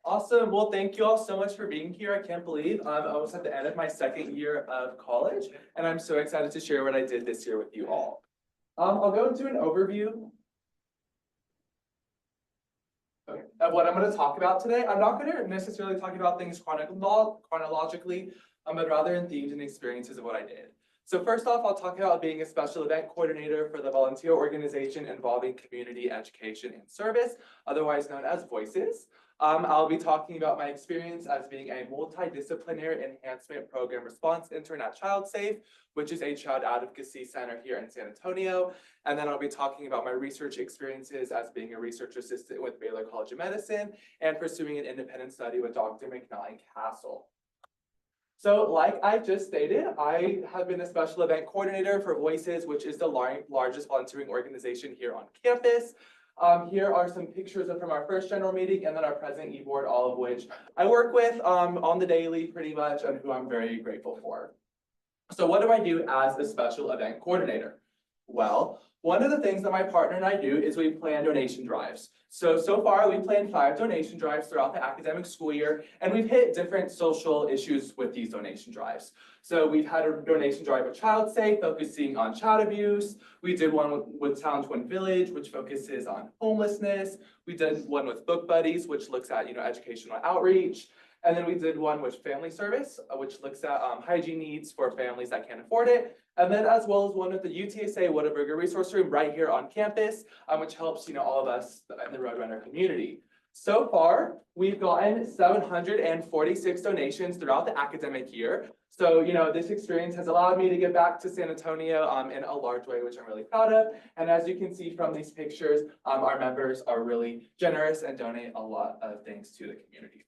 Awesome. Well, thank you all so much for being here. I can't believe I'm almost at the end of my second year of college, and I'm so excited to share what I did this year with you all. I'll go into an overview of what I'm going to talk about today. I'm not going to necessarily talk about things chronologically, but rather in themes and experiences of what I did. So first off, I'll talk about being a special event coordinator for the volunteer organization involving community education and service, otherwise known as VOICES. I'll be talking about my experience as being a multidisciplinary enhancement program response intern at ChildSafe, which is a child advocacy center here in San Antonio. And then I'll be talking about my research experiences as being a research assistant with Baylor College of Medicine and pursuing an independent study with Dr. McNally Castle. So like I just stated, I have been a special event coordinator for VOICES, which is the largest volunteering organization here on campus. Here are some pictures from our first general meeting and then our present e-board, all of which I work with on the daily pretty much and who I'm very grateful for. So what do I do as a special event coordinator? Well, one of the things that my partner and I do is we plan donation drives. So far we planned 5 donation drives throughout the academic school year, and we've hit different social issues with these donation drives. So we've had a donation drive with ChildSafe focusing on child abuse. We did one with Town Twin Village, which focuses on homelessness. We did one with Book Buddies, which looks at educational outreach. And then we did one with Family Service, which looks at hygiene needs for families that can't afford it. And then as well as one with the UTSA Whataburger Resource Room right here on campus, which helps all of us in the Roadrunner community. So far, we've gotten 746 donations throughout the academic year. So, this experience has allowed me to give back to San Antonio in a large way, which I'm really proud of. And as you can see from these pictures, our members are really generous and donate a lot of things to the community.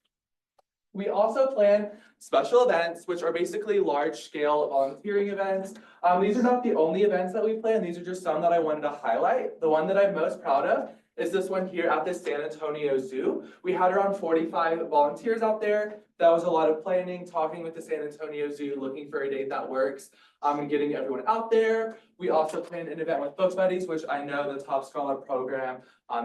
We also plan special events, which are basically large-scale volunteering events. These are not the only events that we plan. These are just some that I wanted to highlight. The one that I'm most proud of is this one here at the San Antonio Zoo. We had around 45 volunteers out there. That was a lot of planning, talking with the San Antonio Zoo, looking for a date that works, and getting everyone out there. We also planned an event with Book Buddies, which I know the Top Scholar program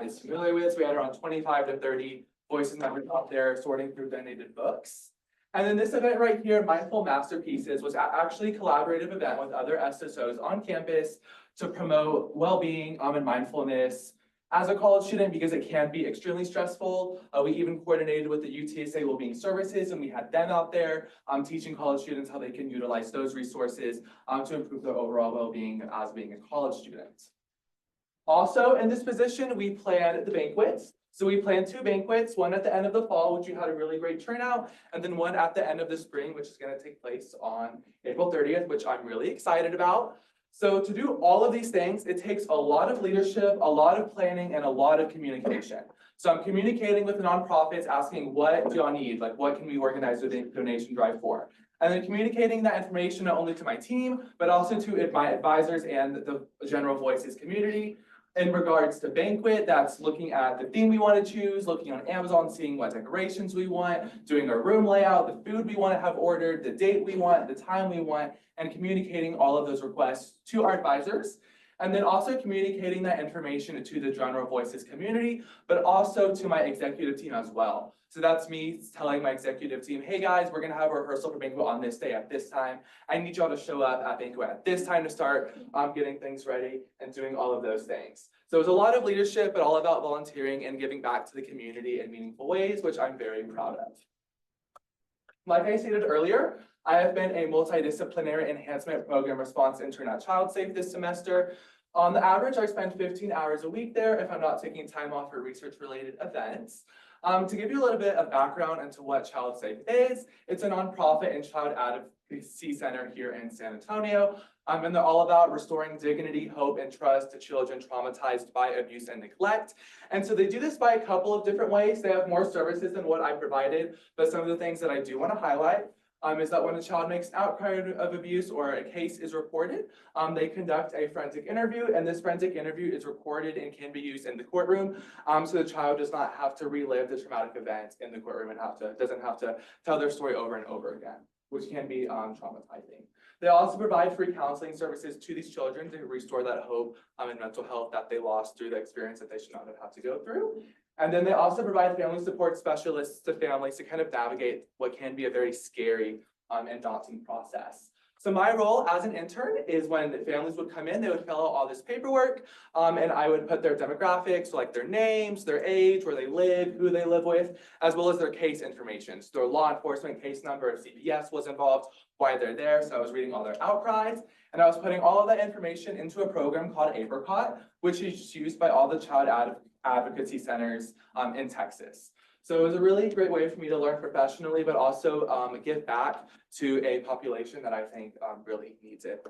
is familiar with. So we had around 25 to 30 VOICES members out there sorting through donated books. And then this event right here, Mindful Masterpieces, was actually a collaborative event with other SSOs on campus to promote well-being and mindfulness as a college student because it can be extremely stressful. We even coordinated with the UTSA Wellbeing Services, and we had them out there teaching college students how they can utilize those resources to improve their overall well-being as being a college student. Also in this position, we planned the banquets. So we planned 2 banquets, one at the end of the fall, which we had a really great turnout, and then one at the end of the spring, which is going to take place on April 30th, which I'm really excited about. So to do all of these things, it takes a lot of leadership, a lot of planning, and a lot of communication. So I'm communicating with the nonprofits, asking what do y'all need? Like what can we organize a donation drive for? And then communicating that information not only to my team, but also to my advisors and the general VOICES community. In regards to banquet, that's looking at the theme we want to choose, looking on Amazon, seeing what decorations we want, doing our room layout, the food we want to have ordered, the date we want, the time we want, and communicating all of those requests to our advisors. And then also communicating that information to the general VOICES community, but also to my executive team as well. So that's me telling my executive team, hey guys, we're gonna have a rehearsal for banquet on this day at this time. I need y'all to show up at banquet at this time to start getting things ready and doing all of those things. So it's a lot of leadership, but all about volunteering and giving back to the community in meaningful ways, which I'm very proud of. Like I stated earlier, I have been a multidisciplinary enhancement program response intern at ChildSafe this semester. On the average, I spend 15 hours a week there if I'm not taking time off for research-related events. To give you a little bit of background into what ChildSafe is, it's a nonprofit and child advocacy center here in San Antonio. And they're all about restoring dignity, hope, and trust to children traumatized by abuse and neglect. And so they do this by a couple of different ways. They have more services than what I provided, but some of the things that I do want to highlight is that when a child makes an outcry of abuse or a case is reported, they conduct a forensic interview, and this forensic interview is recorded and can be used in the courtroom, so the child does not have to relive the traumatic event in the courtroom and doesn't have to tell their story over and over again, which can be traumatizing. They also provide free counseling services to these children to restore that hope and mental health that they lost through the experience that they should not have had to go through. And then they also provide family support specialists to families to kind of navigate what can be a very scary and daunting process. So my role as an intern is when families would come in, they would fill out all this paperwork, and I would put their demographics, like their names, their age, where they live, who they live with, as well as their case information. So their law enforcement case number, if CPS was involved, why they're there. So I was reading all their outcries, and I was putting all of that information into a program called Apricot, which is used by all the child advocacy centers in Texas. So it was a really great way for me to learn professionally, but also give back to a population that I think really needs it.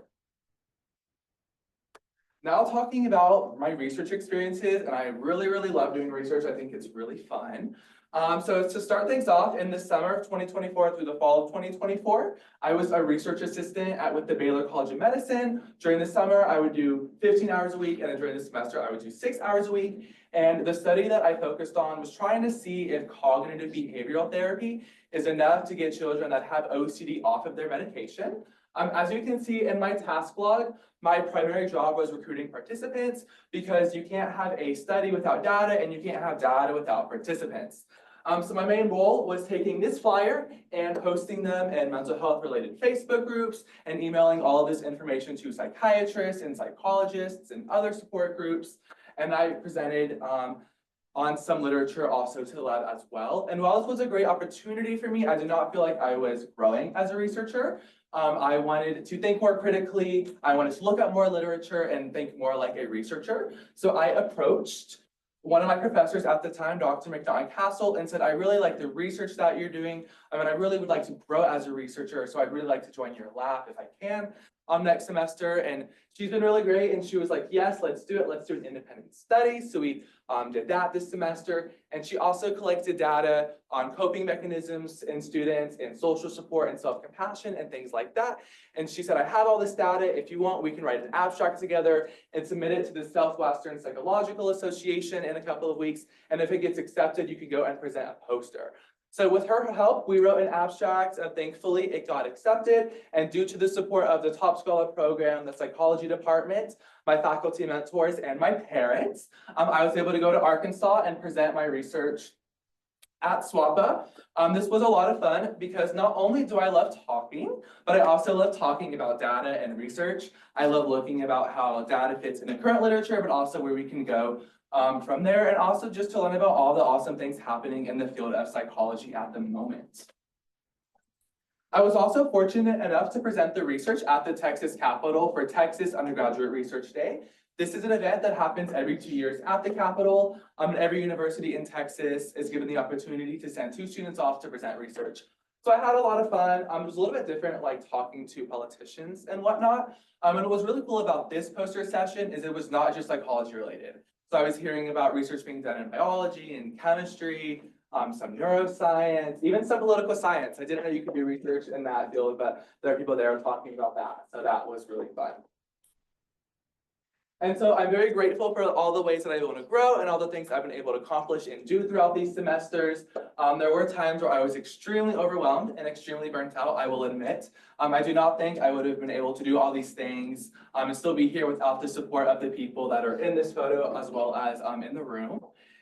Now talking about my research experiences, and I really love doing research. I think it's really fun. So to start things off, in the summer of 2024 through the fall of 2024, I was a research assistant with the Baylor College of Medicine. During the summer, I would do 15 hours a week, and then during the semester, I would do 6 hours a week. And the study that I focused on was trying to see if cognitive behavioral therapy is enough to get children that have OCD off of their medication. As you can see in my task log, my primary job was recruiting participants because you can't have a study without data and you can't have data without participants. So my main role was taking this flyer and posting them in mental health related Facebook groups and emailing all of this information to psychiatrists and psychologists and other support groups. And I presented on some literature also to the lab as well. And while this was a great opportunity for me, I did not feel like I was growing as a researcher. I wanted to think more critically. I wanted to look at more literature and think more like a researcher. So I approached one of my professors at the time, Dr. McNaughton Castle, and said, I really like the research that you're doing. I mean, I really would like to grow as a researcher, so I'd really like to join your lab if I can next semester. And she's been really great, and she was like, yes, let's do it. Let's do an independent study. So we did that this semester. And she also collected data on coping mechanisms in students and social support and self-compassion and things like that. And she said, I have all this data. If you want, we can write an abstract together and submit it to the Southwestern Psychological Association in a couple of weeks. And if it gets accepted, you can go and present a poster. So with her help, we wrote an abstract, and thankfully it got accepted. And due to the support of the Top Scholar program, the psychology department, my faculty mentors, and my parents, I was able to go to Arkansas and present my research at SWAPA. This was a lot of fun because not only do I love talking, but I also love talking about data and research. I love looking about how data fits in the current literature, but also where we can go from there, and also just to learn about all the awesome things happening in the field of psychology at the moment. I was also fortunate enough to present the research at the Texas Capitol for Texas Undergraduate Research Day. This is an event that happens every 2 years at the Capitol. Every university in Texas is given the opportunity to send 2 students off to present research. So I had a lot of fun. It was a little bit different, like talking to politicians and whatnot. And what was really cool about this poster session is it was not just psychology related. So I was hearing about research being done in biology and chemistry, some neuroscience, even some political science. I didn't know you could do research in that field, but there are people there talking about that. So that was really fun. And so I'm very grateful for all the ways that I've been able to grow and all the things I've been able to accomplish and do throughout these semesters. There were times where I was extremely overwhelmed and extremely burnt out, I will admit. I do not think I would have been able to do all these things and still be here without the support of the people that are in this photo as well as in the room.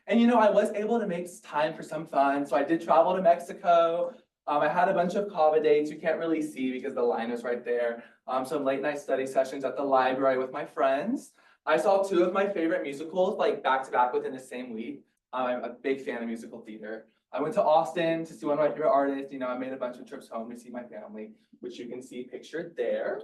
And you know, I was able to make time for some fun. So I did travel to Mexico. I had a bunch of kava dates you can't really see because the line is right there. Some late night study sessions at the library with my friends. I saw 2 of my favorite musicals like back to back within the same week. I'm a big fan of musical theater. I went to Austin to see one of my favorite artists. You know, I made a bunch of trips home to see my family, which you can see pictured there.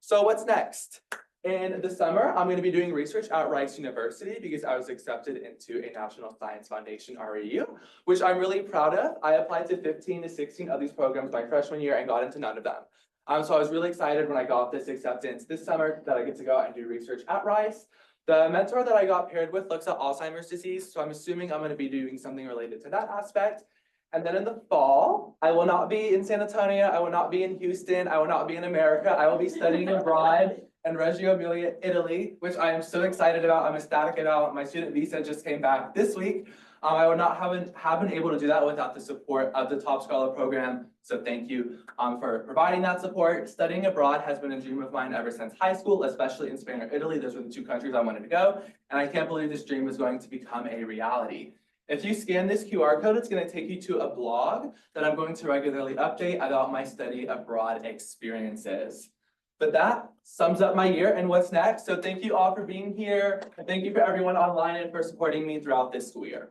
So what's next? In the summer, I'm going to be doing research at Rice University because I was accepted into a National Science Foundation REU, which I'm really proud of. I applied to 15 to 16 of these programs my freshman year and got into none of them. So I was really excited when I got this acceptance this summer that I get to go out and do research at Rice. The mentor that I got paired with looks at Alzheimer's disease, so I'm assuming I'm going to be doing something related to that aspect. And then in the fall, I will not be in San Antonio, I will not be in Houston, I will not be in America. I will be studying abroad in Reggio Emilia, Italy, which I am so excited about. I'm ecstatic about. My student visa just came back this week. I would not have been able to do that without the support of the Top Scholar program. So thank you for providing that support. Studying abroad has been a dream of mine ever since high school, especially in Spain or Italy. Those were the 2 countries I wanted to go. And I can't believe this dream is going to become a reality. If you scan this QR code, it's going to take you to a blog that I'm going to regularly update about my study abroad experiences. But that sums up my year and what's next. So thank you all for being here. And thank you for everyone online and for supporting me throughout this school year.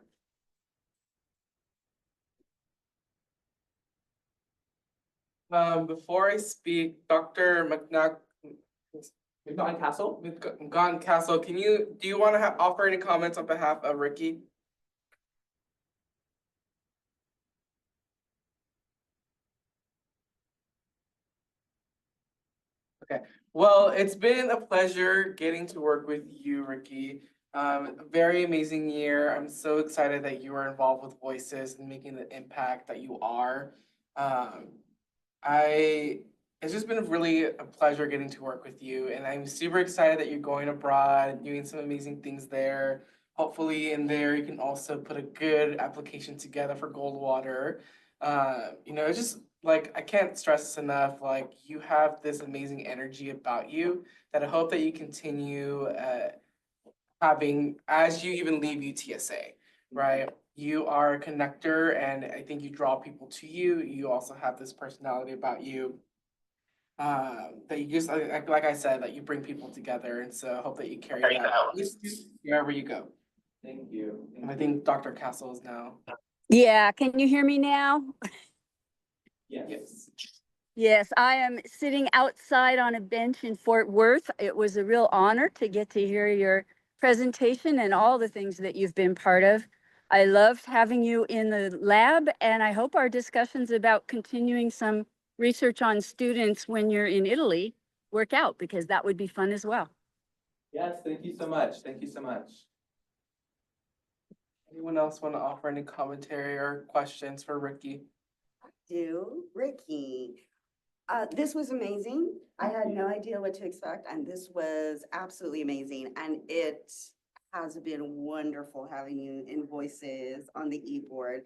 Before I speak, Dr. Castle, do you want to offer any comments on behalf of Ricky? Okay, well, it's been a pleasure getting to work with you, Ricky. A very amazing year. I'm so excited that you are involved with Voices and making the impact that you are. It's just been really a pleasure getting to work with you, and I'm super excited that you're going abroad and doing some amazing things there. Hopefully in there you can also put a good application together for Goldwater. It's just like, I can't stress this enough, like, you have this amazing energy about you that I hope that you continue having as you even leave UTSA, right? You are a connector, and I think you draw people to you. You also have this personality about you that you just, like I said, that you bring people together. And so I hope that you carry that wherever you go. Thank you. And I think Dr. Castle is now. Yeah, can you hear me now? Yes. Yes, I am sitting outside on a bench in Fort Worth. It was a real honor to get to hear your presentation and all the things that you've been part of. I loved having you in the lab, and I hope our discussions about continuing some research on students when you're in Italy work out, because that would be fun as well. Yes, thank you so much. Thank you so much. Anyone else want to offer any commentary or questions for Ricky? Ricky. This was amazing. I had no idea what to expect, and this was absolutely amazing. And it has been wonderful having you in Voices on the e-board.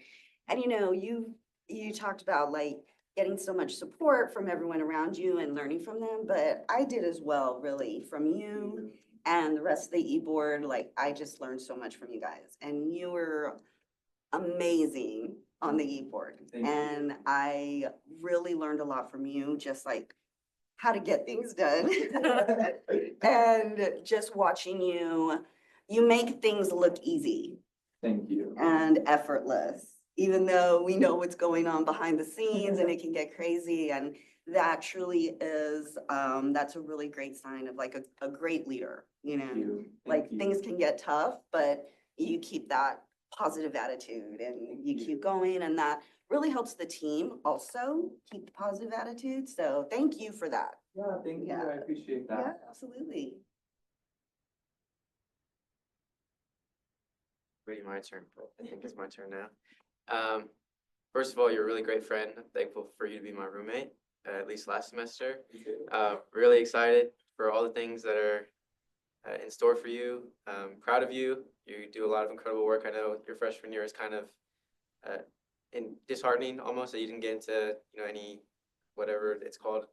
And you talked about like getting so much support from everyone around you and learning from them, but I did as well, really, from you and the rest of the e-board. Like, I just learned so much from you guys, and you were amazing on the e-board. And I really learned a lot from you, just like how to get things done. And just watching you make things look easy. Thank you. And effortless, even though we know what's going on behind the scenes and it can get crazy. And that truly is, that's a really great sign of like a great leader, like things can get tough, but you keep that positive attitude and you keep going, and that really helps the team also keep the positive attitude. So thank you for that. Yeah, thank you. I appreciate that. Yeah, absolutely. Wait, my turn. I think it's my turn now. First of all, you're a really great friend. I'm thankful for you to be my roommate, at least last semester. Really excited for all the things that are in store for you. Proud of you. You do a lot of incredible work. I know your freshman year is kind of disheartening almost that you didn't get into any whatever it's called,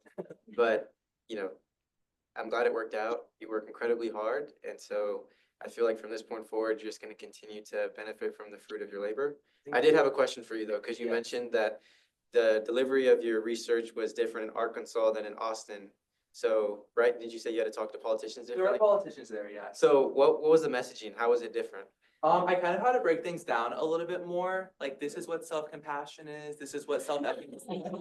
but I'm glad it worked out. You work incredibly hard, and so I feel like from this point forward, you're just going to continue to benefit from the fruit of your labor. I did have a question for you though, because you mentioned that the delivery of your research was different in Arkansas than in Austin. So, right, did you say you had to talk to politicians differently? There are politicians there, yeah. So what was the messaging? How was it different? I kind of had to break things down a little bit more. Like, this is what self-compassion is. This is what self-efficacy is.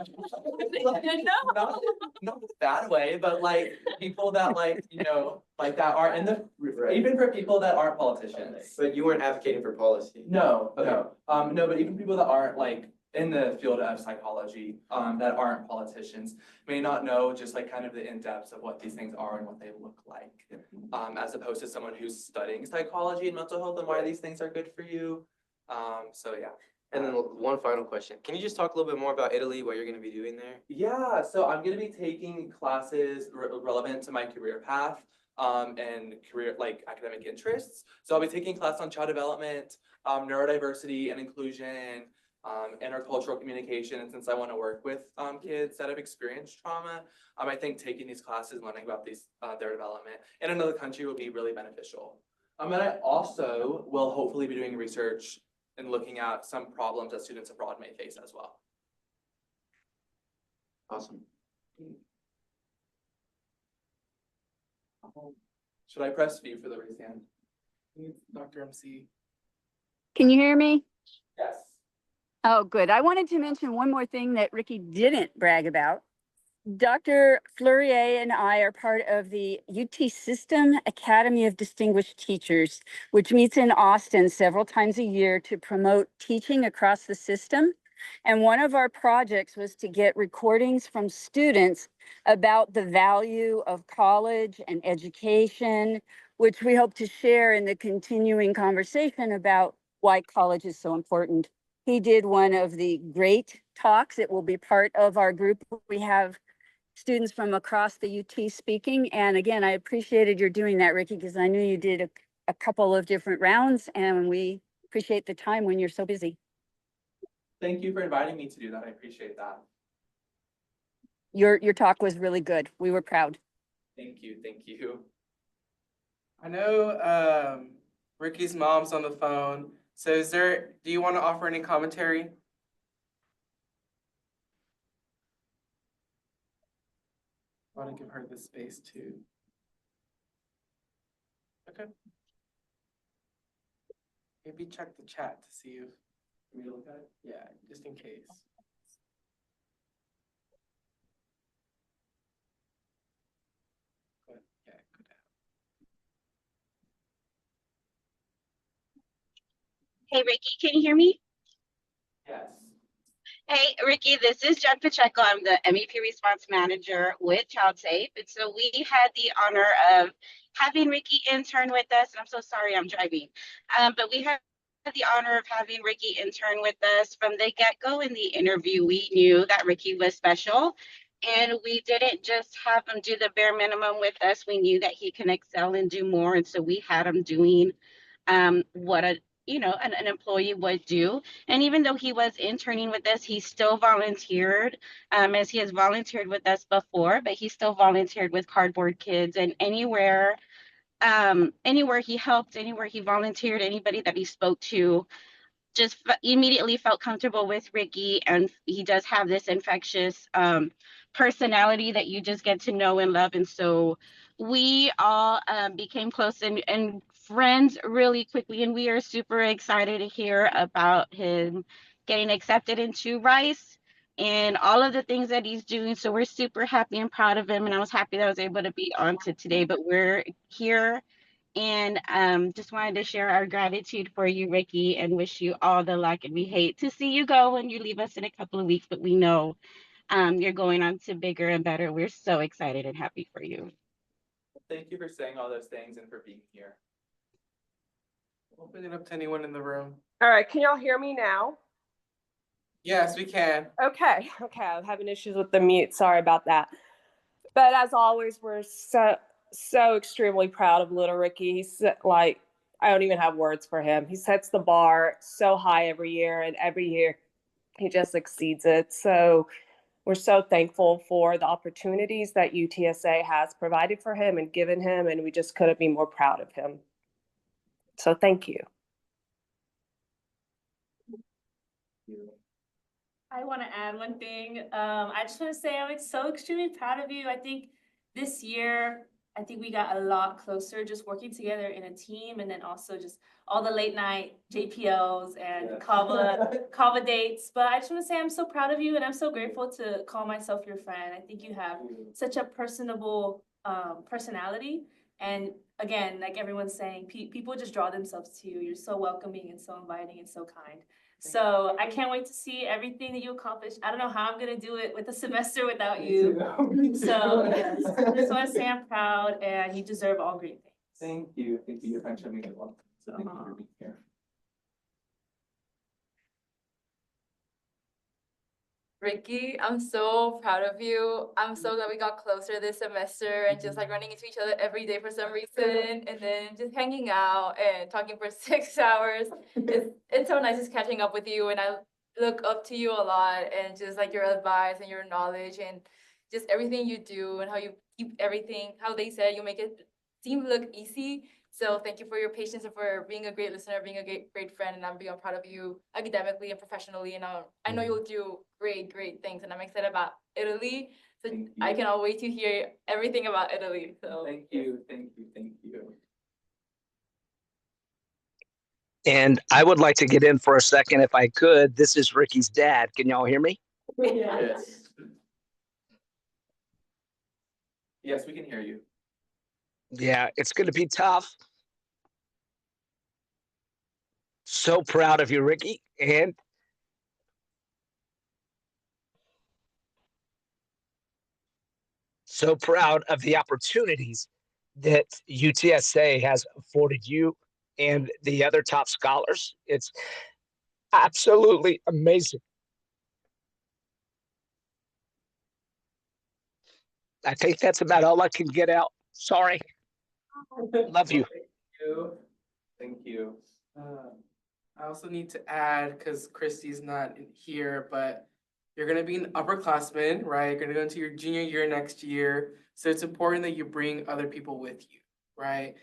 Not in a bad way, but like people that like that aren't in the, even for people that aren't politicians. But you weren't advocating for policy. No, Okay. no, but even people that aren't like in the field of psychology, that aren't politicians, may not know just like kind of the in-depths of what these things are and what they look like. As opposed to someone who's studying psychology and mental health and why these things are good for you. So yeah. And then one final question. Can you just talk a little bit more about Italy, what you're going to be doing there? Yeah, so I'm going to be taking classes relevant to my career path and career like academic interests. So I'll be taking class on child development, neurodiversity and inclusion, intercultural communication. And since I want to work with kids that have experienced trauma, I think taking these classes, learning about their development in another country will be really beneficial. And I also will hopefully be doing research and looking at some problems that students abroad may face as well. Awesome. Should I press view for the raised hand? Dr. MC. Can you hear me? Yes. Oh, good. I wanted to mention one more thing that Ricky didn't brag about. Dr. Fleurier and I are part of the UT System Academy of Distinguished Teachers, which meets in Austin several times a year to promote teaching across the system. And one of our projects was to get recordings from students about the value of college and education, which we hope to share in the continuing conversation about why college is so important. He did one of the great talks. It will be part of our group. We have students from across the UT speaking. And again, I appreciated your doing that, Ricky, because I knew you did a couple of different rounds, and we appreciate the time when you're so busy. Thank you for inviting me to do that. I appreciate that. Your talk was really good. We were proud. Thank you. Thank you. I know Ricky's mom's on the phone. So do you want to offer any commentary? I want to give her the space too. Okay. Maybe check the chat to see if we look at it. Yeah, just in case. Good. Yeah, good. Hey, Ricky, can you hear me? Yes. Hey, Ricky, this is Jen Pacheco. I'm the MEP Response Manager with ChildSafe. And so we had the honor of having Ricky intern with us. And I'm so sorry I'm driving. But we had the honor of having Ricky intern with us from the get-go. In the interview, we knew that Ricky was special. And we didn't just have him do the bare minimum with us. We knew that he can excel and do more. And so we had him doing what an employee would do. And even though he was interning with us, he still volunteered, as he has volunteered with us before, but he still volunteered with Cardboard Kids. And anywhere he helped, anywhere he volunteered, anybody that he spoke to, just immediately felt comfortable with Ricky. And he does have this infectious personality that you just get to know and love. And so we all became close and friends really quickly. And we are super excited to hear about him getting accepted into Rice and all of the things that he's doing. So we're super happy and proud of him. And I was happy that I was able to be on to today, but we're here. And just wanted to share our gratitude for you, Ricky, and wish you all the luck. And we hate to see you go when you leave us in a couple of weeks, but we know you're going on to bigger and better. We're so excited and happy for you. Thank you for saying all those things and for being here. Open it up to anyone in the room. All right, can y'all hear me now? Yes, we can. Okay, I'm having issues with the mute. Sorry about that. But as always, we're so extremely proud of little Ricky. He's like, I don't even have words for him. He sets the bar so high every year, and every year he just exceeds it. So we're so thankful for the opportunities that UTSA has provided for him and given him, and we just couldn't be more proud of him. So thank you. I want to add one thing. I just want to say I'm so extremely proud of you. I think this year, I think we got a lot closer just working together in a team, and then also just all the late night JPLs and kava dates. But I just want to say I'm so proud of you, and I'm so grateful to call myself your friend. I think you have such a personable personality. And again, like everyone's saying, people just draw themselves to you. You're so welcoming and so inviting and so kind. So I can't wait to see everything that you accomplish. I don't know how I'm gonna do it with the semester without you. So yes, I just want to say I'm proud, and you deserve all great things. Thank you. Thank you. Your friendship means a lot. So thank you for being here. Ricky, I'm so proud of you. I'm so glad we got closer this semester and just like running into each other every day for some reason, and then just hanging out and talking for 6 hours. It's so nice just catching up with you, and I look up to you a lot, and just like your advice and your knowledge and just everything you do and how you keep everything, how they said you make it seem look easy. So thank you for your patience and for being a great listener, being a great friend, and I'm beyond proud of you academically and professionally. And I know you'll do great things, and I'm excited about Italy. So Thank I you. cannot wait to hear everything about Italy. So Thank you, thank you, thank you. And I would like to get in for a second if I could. This is Ricky's dad. Can y'all hear me? Yes. Yes, we can hear you. Yeah, it's going to be tough. So proud of you, Ricky. And so proud of the opportunities that UTSA has afforded you and the other top scholars. It's absolutely amazing. I think that's about all I can get out. Sorry. Love you. Thank you. Thank you. I also need to add, because Christy's not here, but you're gonna be an upperclassman, right? You're gonna go into your junior year next year. So it's important that you bring other people with you, right?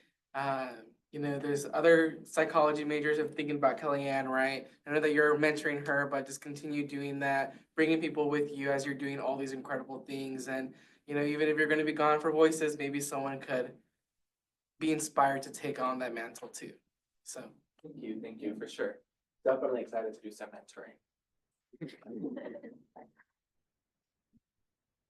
You know, there's other psychology majors. I'm thinking about Kellyanne, right? I know that you're mentoring her, but just continue doing that, bringing people with you as you're doing all these incredible things. And, you know, even if you're gonna be gone for voices, maybe someone could be inspired to take on that mantle too. So. Thank you, for sure. Definitely excited to do some mentoring.